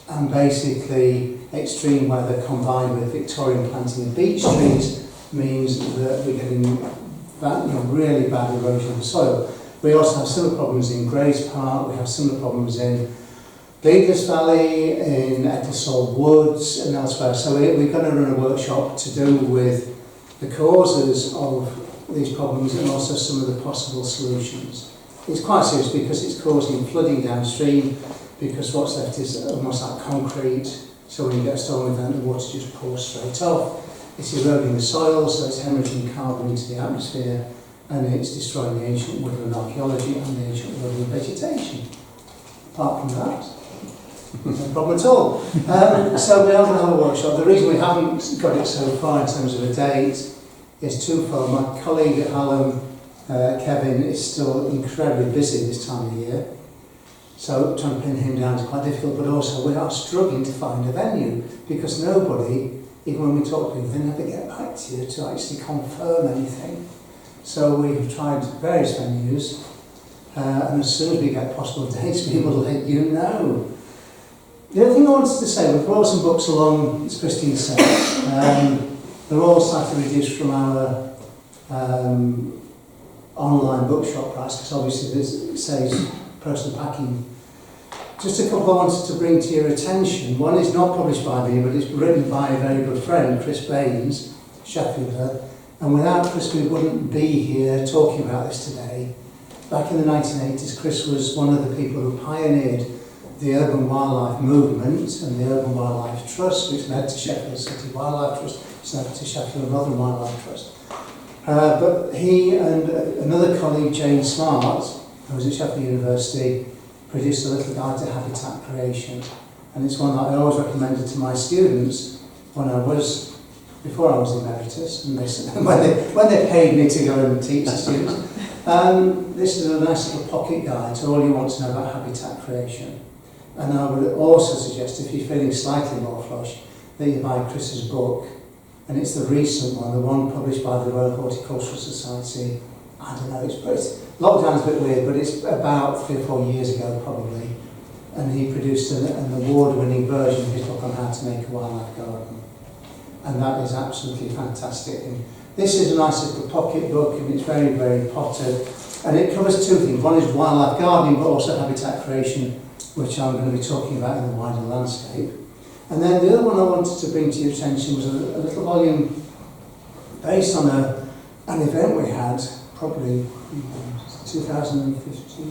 and basically extreme weather combined with Victorian planting of beech trees means that we're getting really bad erosion of the soil. We also have similar problems in Grays Park, we have similar problems in Bleedless Valley, in Ecclesall Woods and elsewhere. So we're going to run a workshop to do with the causes of these problems and also some of the possible solutions. It's quite serious because it's causing flooding downstream, because what's left is almost like concrete, so when you get a storm event the water just pours straight off. It's eroding the soil, so it's hemorrhaging carbon into the atmosphere, and it's destroying the ancient woodland archaeology and the ancient woodland vegetation. Apart from that, no problem at all. So we are going to have a workshop. The reason we haven't got it so far in terms of a date is twofold. My colleague at Hallam, Kevin, is still incredibly busy this time of year, so trying to pin him down is quite difficult, but also we are struggling to find a venue because nobody, even when we talk to people, they never get back to you to actually confirm anything. So we've tried various venues, and as soon as we get possible dates, we will let you know. The other thing I wanted to say, we've brought some books along, as Christine said. They're all slightly reduced from our online bookshop price, because obviously this saves personal packing. Just a couple I wanted to bring to your attention. One is not published by me, but it's written by a very good friend, Chris Baines, Sheffielder. And without Chris, we wouldn't be here talking about this today. Back in the 1980s, Chris was one of the people who pioneered the Urban Wildlife Movement and the Urban Wildlife Trust, which led to Sheffield City Wildlife Trust, which led to Sheffield and Rotherham Wildlife Trust. But he and another colleague, Jane Smart, who was at Sheffield University, produced a little guide to habitat creation. And it's one that I always recommended to my students before I was emeritus, and when they paid me to go and teach the students. This is a nice little pocket guide to all you want to know about habitat creation. And I would also suggest, if you're feeling slightly more flush, that you buy Chris's book. And it's the recent one, the one published by the Royal Horticultural Society. I don't know, lockdown's a bit weird, but it's about 3 or 4 years ago probably. And he produced an award-winning version of his book on how to make a wildlife garden. And that is absolutely fantastic. And this is a nice little pocket book, and it's very, very potted. And it covers two things. One is wildlife gardening, but also habitat creation, which I'm going to be talking about in the wider landscape. And then the other one I wanted to bring to your attention was a little volume based on an event we had, probably 2015,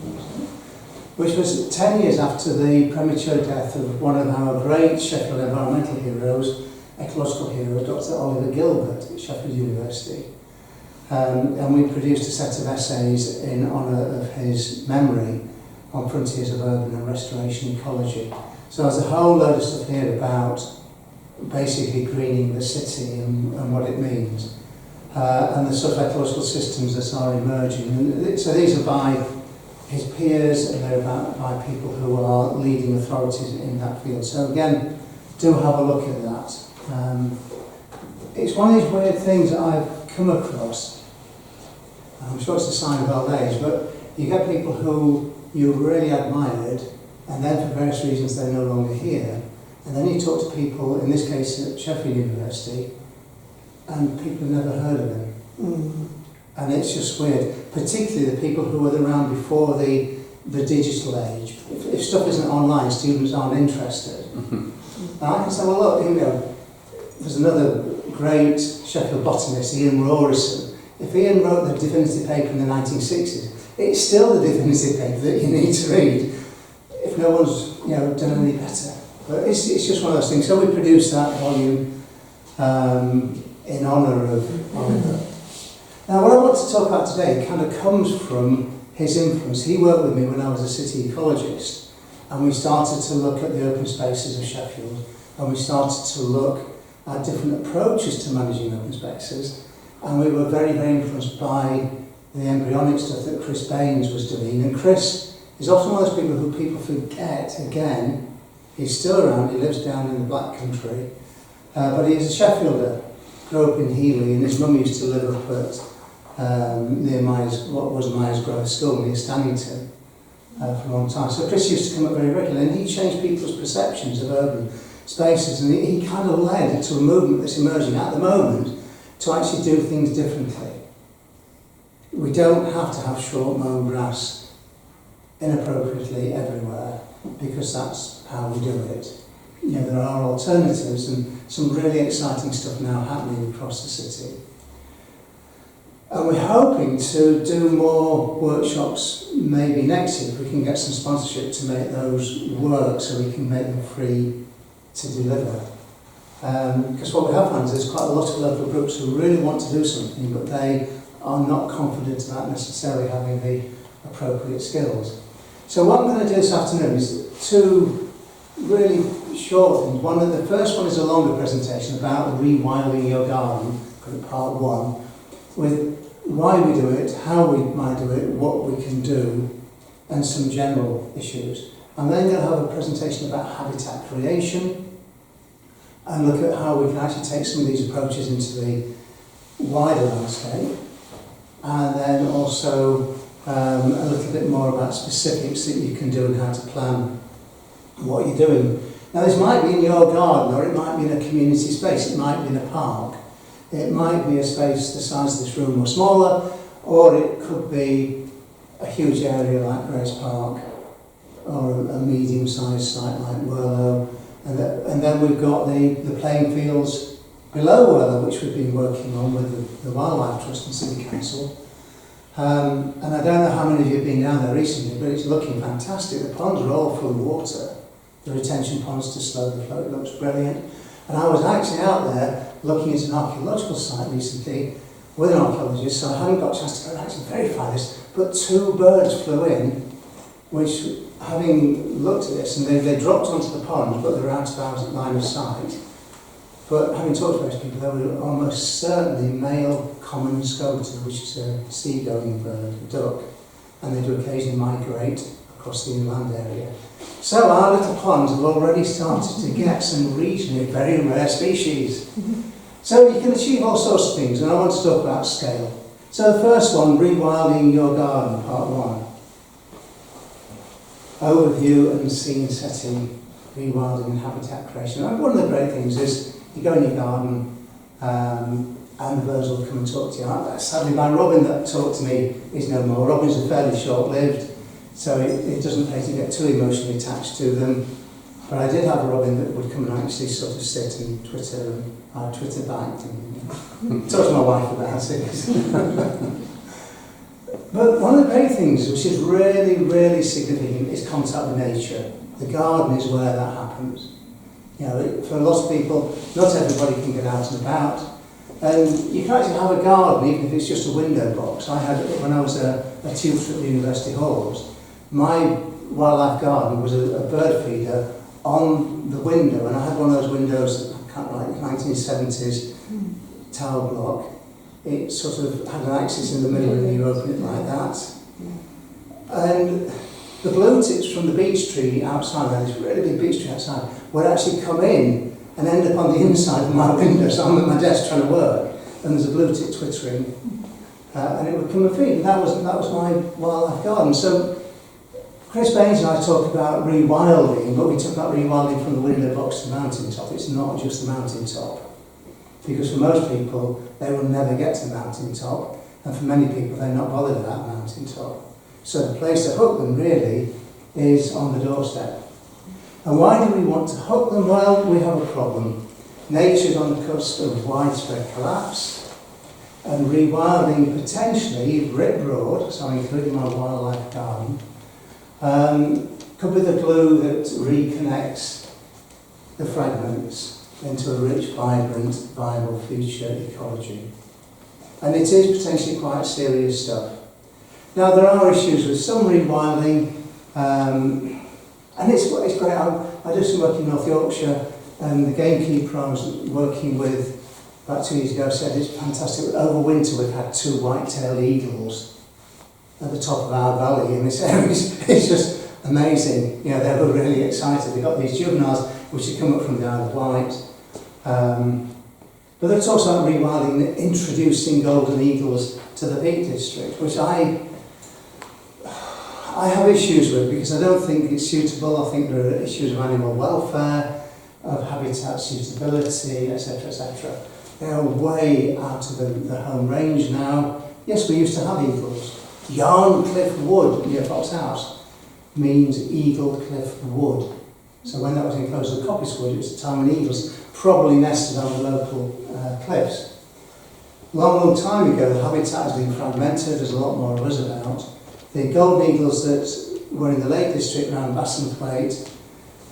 which was 10 years after the premature death of one of our great Sheffield environmental heroes, ecological hero, Dr. Oliver Gilbert at Sheffield University. And we produced a set of essays in honour of his memory on frontiers of urban and restoration ecology. So there's a whole load of stuff here about basically greening the city and what it means. And the sort of ecological systems that are emerging. And so these are by his peers, and they're by people who are leading authorities in that field. So again, do have a look at that. It's one of these weird things that I've come across. I'm sure it's a sign of old age, but you get people who you really admired, and then for various reasons they're no longer here. And then you talk to people, in this case at Sheffield University, and people have never heard of them. Mm. And it's just weird, particularly the people who were around before the digital age. If stuff isn't online, students aren't interested. Mm-hmm. And I can say, well look, here we go. There's another great Sheffield botanist, Ian Rotherham. If Ian wrote the definitive paper in the 1960s, it's still the definitive paper that you need to read if no one's done any better. But it's just one of those things. So we produced that volume in honour of Oliver. Now what I want to talk about today kind of comes from his influence. He worked with me when I was a city ecologist, and we started to look at the open spaces of Sheffield, and we started to look at different approaches to managing open spaces, and we were very, very influenced by the embryonic stuff that Chris Baines was doing. And Chris is often one of those people who people forget. Again, he's still around, he lives down in the Black Country, but he's a Sheffielder, grew up in Healy, and his mum used to live up at near what was Myers Grove School, near Stannington. for a long time. So Chris used to come up very regularly, and he changed people's perceptions of urban spaces, and he kind of led to a movement that's emerging at the moment to actually do things differently. We don't have to have short mown grass inappropriately everywhere, because that's how we do it. You know, there are alternatives, and some really exciting stuff now happening across the city. And we're hoping to do more workshops maybe next year if we can get some sponsorship to make those work, so we can make them free to deliver. Because what we have found is there's quite a lot of local groups who really want to do something, but they are not confident about necessarily having the appropriate skills. So what I'm going to do this afternoon is two really short things. The first one is a longer presentation about rewilding your garden, part one, with why we do it, how we might do it, what we can do, and some general issues. I'm then going to have a presentation about habitat creation and look at how we can actually take some of these approaches into the wider landscape, and then also a little bit more about specifics that you can do and how to plan what you're doing. Now, this might be in your garden, or it might be in a community space, it might be in a park. It might be a space the size of this room or smaller, or it could be a huge area like Grace Park, or a medium-sized site like Whirlow. And then we've got the playing fields below Whirlow, which we've been working on with the Wildlife Trust and City Council. And I don't know how many of you have been down there recently, but it's looking fantastic. The ponds are all full of water. The retention ponds to slow the flow, it looks brilliant. And I was actually out there looking at an archaeological site recently with an archaeologist, so I haven't got a chance to go and actually verify this, but 2 birds flew in, which, having looked at this, and they dropped onto the pond, but they were out of our line of sight. But having talked to those people, they were almost certainly male common scoter, which is a seagoing bird, a duck, and they do occasionally migrate across the inland area. So our little ponds have already started to get some regionally very rare species. So you can achieve all sorts of things, and I want to talk about scale. So the first one, rewilding your garden, part 1. Overview and scene setting, rewilding and habitat creation. And one of the great things is you go in your garden and the birds will come and talk to you. Sadly, my robin that talked to me is no more. Robins are fairly short-lived, so it doesn't pay to get too emotionally attached to them. But I did have a robin that would come and actually sort of sit and Twitter, and I Twitter back and talk to my wife about it. But one of the great things, which is really, really significant, is contact with nature. The garden is where that happens. You know, for a lot of people, not everybody can get out and about. And you can actually have a garden, even if it's just a window box. I had, when I was a tutor at the University Halls, my wildlife garden was a bird feeder on the window, and I had one of those windows, I can't remember, 1970s tower block. It sort of had an axis in the middle and you open it like that. And the blue tips from the beech tree outside, there, this really big beech tree outside, would actually come in and end up on the inside of my window. So I'm at my desk trying to work, and there's a blue tip twittering, and it would come and feed. And that was my wildlife garden. So Chris Baines and I talk about rewilding, but we talk about rewilding from the window box to the mountaintop. It's not just the mountaintop. Because for most people, they will never get to the mountaintop, and for many people, they're not bothered about the mountaintop. So the place to hook them, really, is on the doorstep. And why do we want to hook them? Well, we have a problem. Nature's on the cusp of widespread collapse, and rewilding potentially, writ broad, so I'm including my wildlife garden, could be the glue that reconnects the fragments into a rich, vibrant, viable future ecology. And it is potentially quite serious stuff. Now, there are issues with some rewilding, and it's great. I do some work in North Yorkshire, and the gamekeeper I was working with about 2 years ago said it's fantastic. Over winter, we've had 2 white-tailed eagles at the top of our valley in this area. It's just amazing. You know, they were really excited. They got these juveniles which had come up from the Isle of Wight. But there's also rewilding, introducing golden eagles to the Peak District, which I I have issues with, because I don't think it's suitable. I think there are issues of animal welfare, of habitat suitability, etc., etc. They are way out of the home range now. Yes, we used to have eagles. Yarn Cliff Wood near Fox House means Eagle Cliff Wood. So when that was enclosed with coppice wood, it was the time when eagles probably nested on the local cliffs. Long time ago, the habitat has been fragmented. There's a lot more of us about. The golden eagles that were in the Lake District around Basson Plate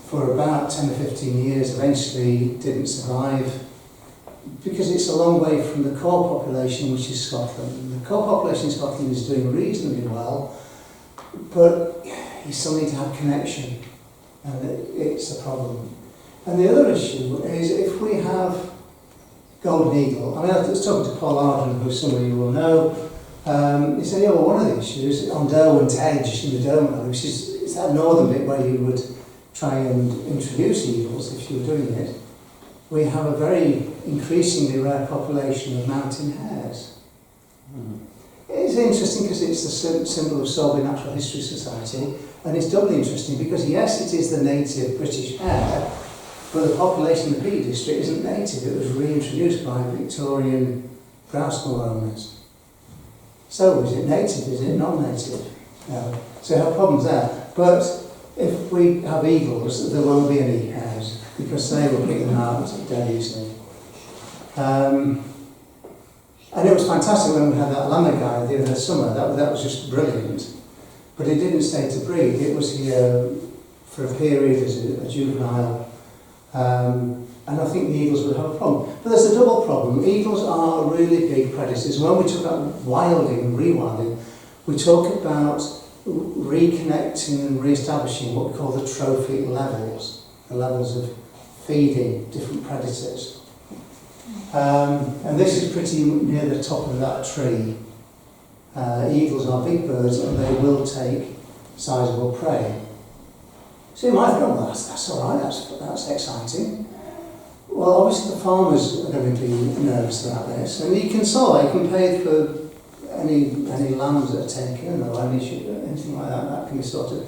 for about 10 or 15 years eventually didn't survive, because it's a long way from the core population, which is Scotland. The core population in Scotland is doing reasonably well, but you still need to have connection, and it's a problem. And the other issue is, if we have golden eagle, I mean, I was talking to Paul Arden, who some of you will know. He said, yeah, well, one of the issues on Doe and Tedge in the Domo, which is that northern bit where you would try and introduce eagles if you were doing it, we have a very increasingly rare population of mountain hares. It's interesting because it's the symbol of Sorbet Natural History Society, and it's doubly interesting because, yes, it is the native British hare, but the population of the Peak District isn't native. It was reintroduced by Victorian grouse moor owners. So is it native? Is it non-native? No. So you have problems there. But if we have eagles, there won't be any hares, because they will pick them out dead easily. And it was fantastic when we had that lammergeier the other summer. That was just brilliant. But it didn't stay to breed. It was here for a period as a juvenile. And I think the eagles would have a problem. But there's a double problem. Eagles are really big predators. When we talk about wilding and rewilding, we talk about reconnecting and re-establishing what we call the trophic levels, the levels of feeding different predators. And this is pretty near the top of that tree. Eagles are big birds, and they will take sizable prey. So you might think, oh, well, that's all right, that's exciting. Well, obviously the farmers are going to be nervous about this, and you can sell, you can pay for any lambs that are taken, or anything like that, that can be sorted.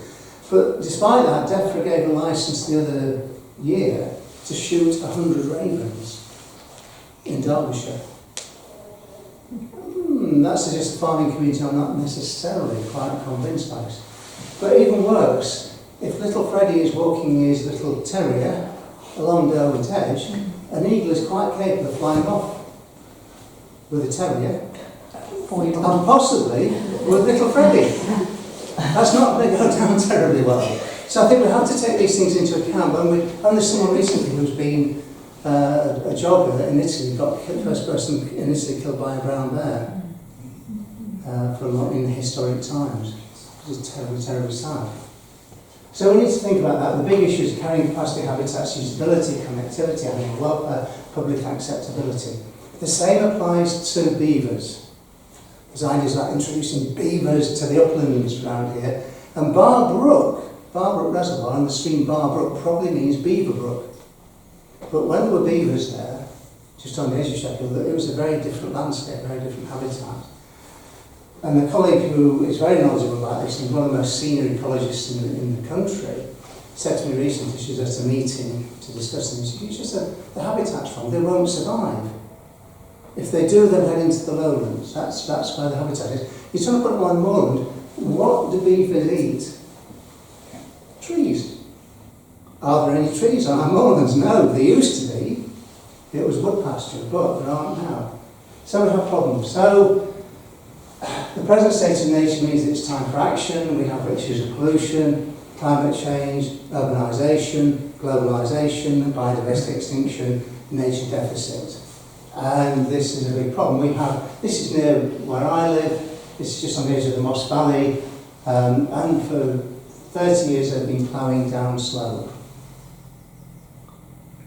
But despite that, DEFRA gave a licence the other year to shoot 100 ravens in Derbyshire. That suggests the farming community are not necessarily quite convinced by this. But even worse, if little Freddie is walking his little terrier along Doe and Tedge, an eagle is quite capable of flying off with a terrier, and possibly with little Freddie. That's not going to go down terribly well. So I think we have to take these things into account. Only someone recently who's been a jogger in Italy got the first person in Italy killed by a brown bear in historic times. It's terribly, terribly sad. So we need to think about that. The big issues are carrying capacity, habitat suitability, connectivity, animal welfare, public acceptability. The same applies to beavers. There's ideas like introducing beavers to the uplands around here. And Brook Reservoir and the stream Brook probably means Beaver Brook. But when there were beavers there, just on the edge of Sheffield, it was a very different landscape, very different habitat. And the colleague who is very knowledgeable about this, and one of the most senior ecologists in the country, said to me recently, she was at a meeting to discuss this, she said, the habitat's wrong, they won't survive. If they do, they'll head into the lowlands. That's where the habitat is. You're trying to put them on moorland. What do beavers eat? Trees. Are there any trees on our moorlands? No, there used to be. It was wood pasture, but there aren't now. So we have problems. So the present state of nature means that it's time for action. We have issues of pollution, climate change, urbanisation, globalisation, biodiversity extinction, nature deficit. And this is a big problem. This is near where I live. This is just on the edge of the Moss Valley. And for 30 years they've been ploughing down slope.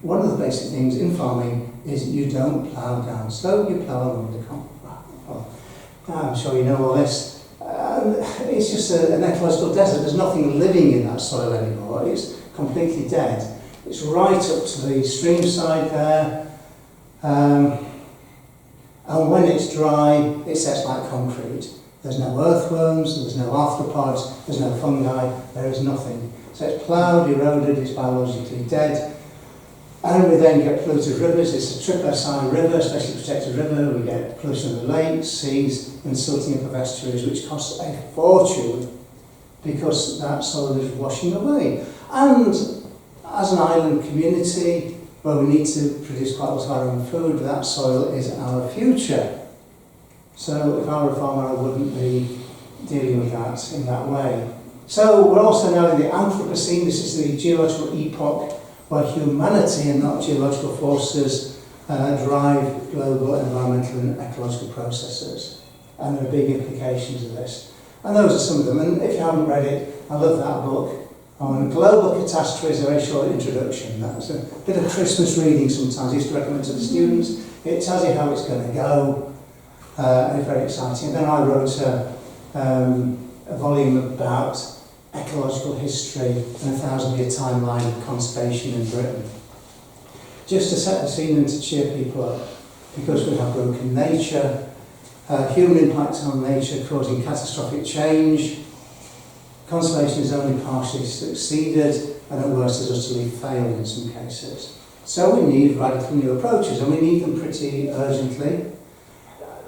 One of the basic things in farming is you don't plough down slope, you plough along the common. Well, I'm sure you know all this. It's just an ecological desert. There's nothing living in that soil anymore. It's completely dead. It's right up to the stream side there. And when it's dry, it sets like concrete. There's no earthworms, there's no arthropods, there's no fungi, there is nothing. So it's ploughed, eroded, it's biologically dead. And we then get polluted rivers. It's a triple SI river, specially protected river. We get pollution of the lakes, seas, and silting up of estuaries, which costs a fortune because that soil is washing away. And as an island community, where we need to produce quite a lot of our own food, that soil is our future. So if I were a farmer, I wouldn't be dealing with that in that way. So we're also now in the Anthropocene. This is the geological epoch where humanity and not geological forces drive global environmental and ecological processes. And there are big implications of this. And those are some of them. And if you haven't read it, I love that book on global catastrophes, a very short introduction. That was a bit of Christmas reading sometimes. I used to recommend to the students. It tells you how it's going to go. And it's very exciting. And then I wrote a volume about ecological history and a 1,000-year timeline of conservation in Britain. Just to set the scene and to cheer people up, because we have broken nature, human impact on nature causing catastrophic change, conservation is only partially succeeded, and at worst has utterly failed in some cases. So we need radical new approaches, and we need them pretty urgently.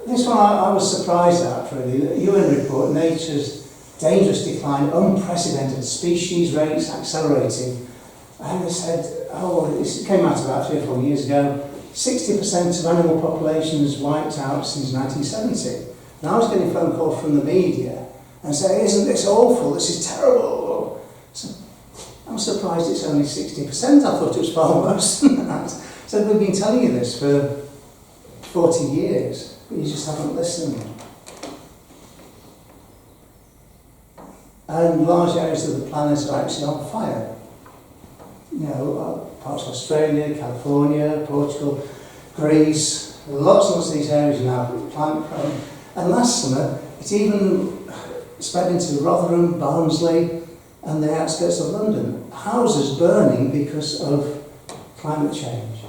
This one I was surprised at, really. The UN report, Nature's Dangerous Decline, Unprecedented Species Rates Accelerating. And they said, oh, this came out about 3 or 4 years ago, 60% of animal populations wiped out since 1970. And I was getting phone calls from the media and saying, isn't this awful, this is terrible. So I'm surprised it's only 60%, I thought it was far worse than that. So we've been telling you this for 40 years, but you just haven't listened. And large areas of the planet are actually on fire. You know, parts of Australia, California, Portugal, Greece, lots and lots of these areas are now climate prone. And last summer, it even spread into Rotherham, Barnsley, and the outskirts of London. Houses burning because of climate change.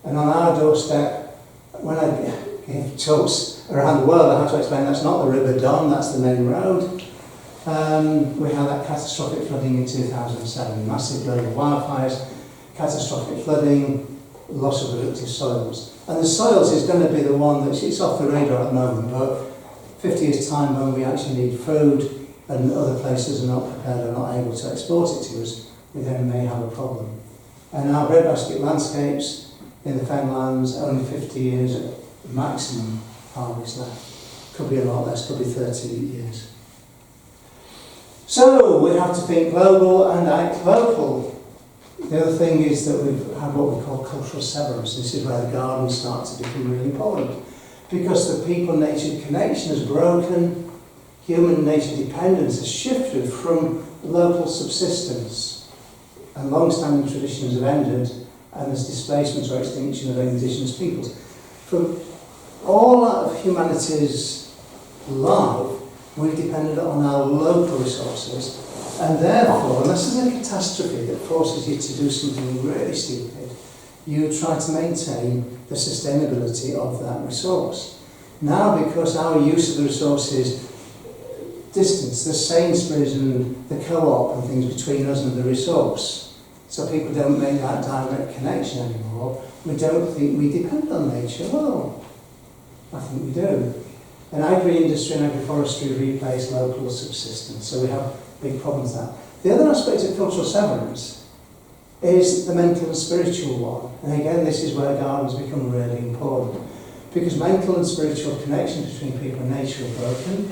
And on our doorstep, when I gave talks around the world, I had to explain that's not the River Don, that's the main road. We had that catastrophic flooding in 2007, massive global wildfires, catastrophic flooding, loss of productive soils. And the soils is going to be the one that's it's off the radar at the moment, but 50 years' time when we actually need food and other places are not prepared or not able to export it to us, we then may have a problem. And our breadbasket landscapes in the fenlands, only 50 years maximum harvest left. Could be a lot less, could be 30 years. So we have to think global and act local. The other thing is that we've had what we call cultural severance. This is where the gardens start to become really important. Because the people-nature connection has broken, human-nature dependence has shifted from local subsistence, and long-standing traditions have ended, and there's displacement or extinction of indigenous peoples. From all of humanity's life, we've depended on our local resources, and therefore, unless there's a catastrophe that forces you to do something really stupid, you try to maintain the sustainability of that resource. Now, because our use of the resource is distance, the Sainsbury's and the co-op and things between us and the resource, so people don't make that direct connection anymore, we don't think we depend on nature. Well, I think we do. And agri-industry and agroforestry replace local subsistence, so we have big problems with that. The other aspect of cultural severance is the mental and spiritual one. And again, this is where gardens become really important, because mental and spiritual connections between people and nature are broken,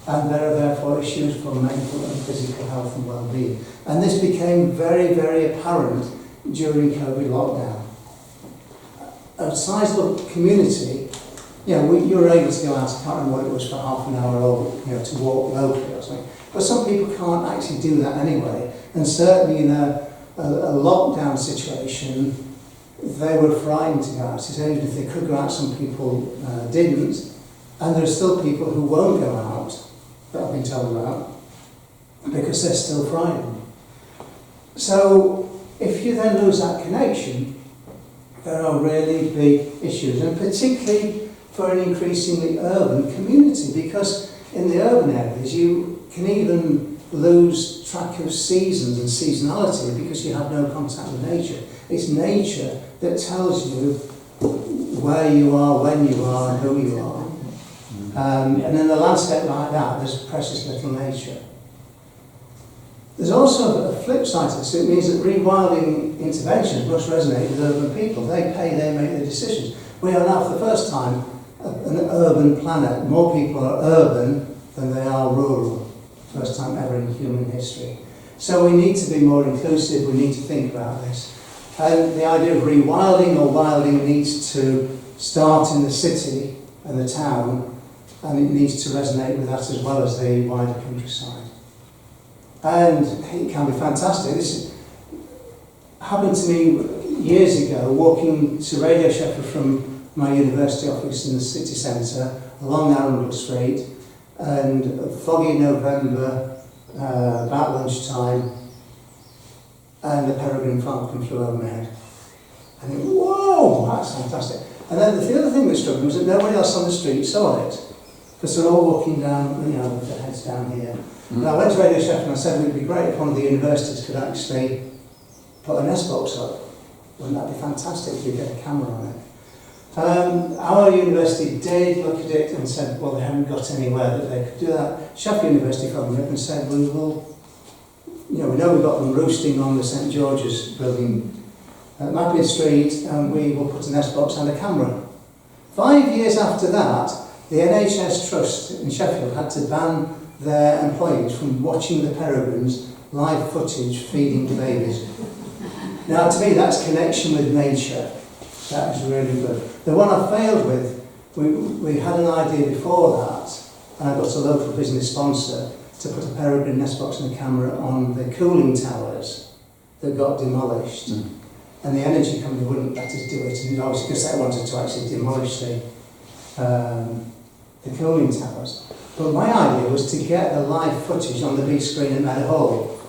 and there are therefore issues for mental and physical health and well-being. And this became very, very apparent during COVID lockdown. A sizable community, you know, you were able to go out, I can't remember what it was, for half an hour or, you know, to walk locally or something. But some people can't actually do that anyway. And certainly in a lockdown situation, they were frightened to go out. So even if they could go out, some people didn't. And there are still people who won't go out, that I've been told about, because they're still frightened. So if you then lose that connection, there are really big issues, and particularly for an increasingly urban community, because in the urban areas you can even lose track of seasons and seasonality because you have no contact with nature. It's nature that tells you where you are, when you are, and who you are. And in a landscape like that, there's precious little nature. There's also a flip side to this. It means that rewilding interventions must resonate with urban people. They pay, they make the decisions. We are now, for the first time, an urban planet. More people are urban than they are rural. First time ever in human history. So we need to be more inclusive, we need to think about this. And the idea of rewilding or wilding needs to start in the city and the town, and it needs to resonate with that as well as the wider countryside. And it can be fantastic. This happened to me years ago, walking to Radio Sheffield from my university office in the city centre, along Arundel Street, and a foggy November, about lunchtime, and the peregrine falcon flew over my head. And it, whoa, that's fantastic. And then the other thing that struck me was that nobody else on the street saw it, because they're all walking down, you know, with their heads down here. And I went to Radio Sheffield and I said it would be great if one of the universities could actually put an S-box up. Wouldn't that be fantastic if you get a camera on it? Our university did look at it and said, well, they haven't got anywhere that they could do that. Sheffield University phoned me up and said, we will, you know, we know we've got them roosting on the St George's building at Mappin Street, and we will put an S-box and a camera. 5 years after that, the NHS Trust in Sheffield had to ban their employees from watching the peregrines live footage feeding the babies. Now, to me, that's connection with nature. That is really good. The one I failed with, we had an idea before that, and I got a local business sponsor to put a peregrine nest box and a camera on the cooling towers that got demolished. And the energy company wouldn't let us do it, and obviously because they wanted to actually demolish the cooling towers. But my idea was to get the live footage on the big screen at Meadow Hall,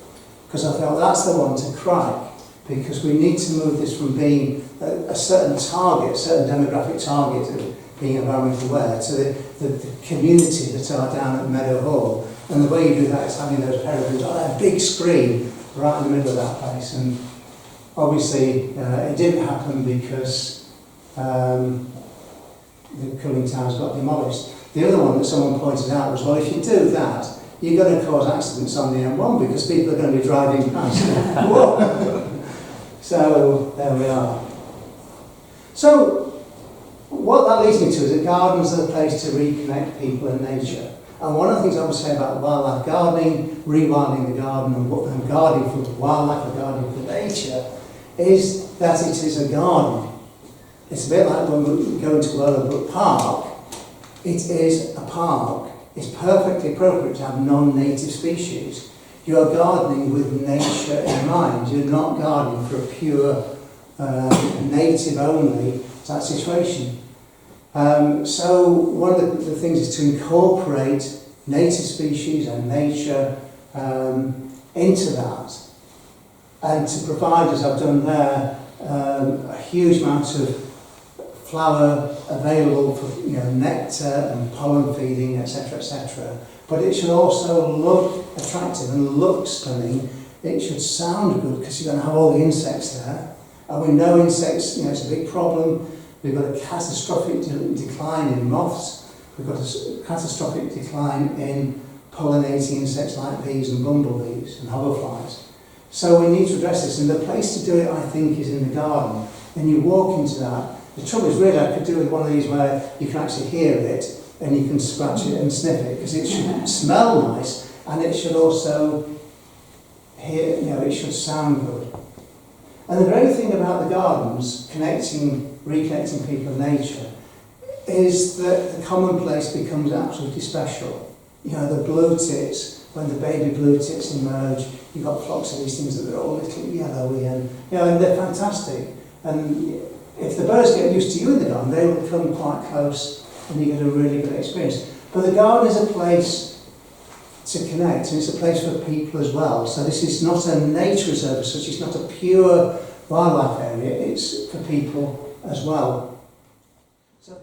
because I felt that's the one to crack, because we need to move this from being a certain target, a certain demographic target of being environmentally aware, to the community that are down at Meadow Hall. And the way you do that is having those peregrines on a big screen right in the middle of that place. And obviously it didn't happen because the cooling towers got demolished. The other one that someone pointed out was, well, if you do that, you're going to cause accidents on the M1 because people are going to be driving past. So there we are. So what that leads me to is that gardens are the place to reconnect people and nature. And one of the things I would say about wildlife gardening, rewilding the garden and gardening for wildlife and gardening for nature is that it is a garden. It's a bit like when we go into Whirlow Park. It is a park. It's perfectly appropriate to have non-native species. You are gardening with nature in mind. You're not gardening for a pure native only type situation. So one of the things is to incorporate native species and nature into that, and to provide, as I've done there, a huge amount of flower available for nectar and pollen feeding, etc., etc. But it should also look attractive and look stunning. It should sound good because you're going to have all the insects there. And we know insects, it's a big problem. We've got a catastrophic decline in moths. We've got a catastrophic decline in pollinating insects like bees and bumblebees and hoverflies. So we need to address this, and the place to do it, I think, is in the garden. And you walk into that. The trouble is, really, I could do with one of these where you can actually hear it and you can scratch it and sniff it, because it should smell nice and it should also it should sound good. And the great thing about the gardens, reconnecting people and nature, is that the commonplace becomes absolutely special. The blue tits, when the baby blue tits emerge, you've got flocks of these things that are all little yellowy and they're fantastic. And if the birds get used to you in the garden, they will come quite close and you get a really good experience. But the garden is a place to connect, and it's a place for people as well. So this is not a nature reserve as such, it's not a pure wildlife area, it's for people as well. So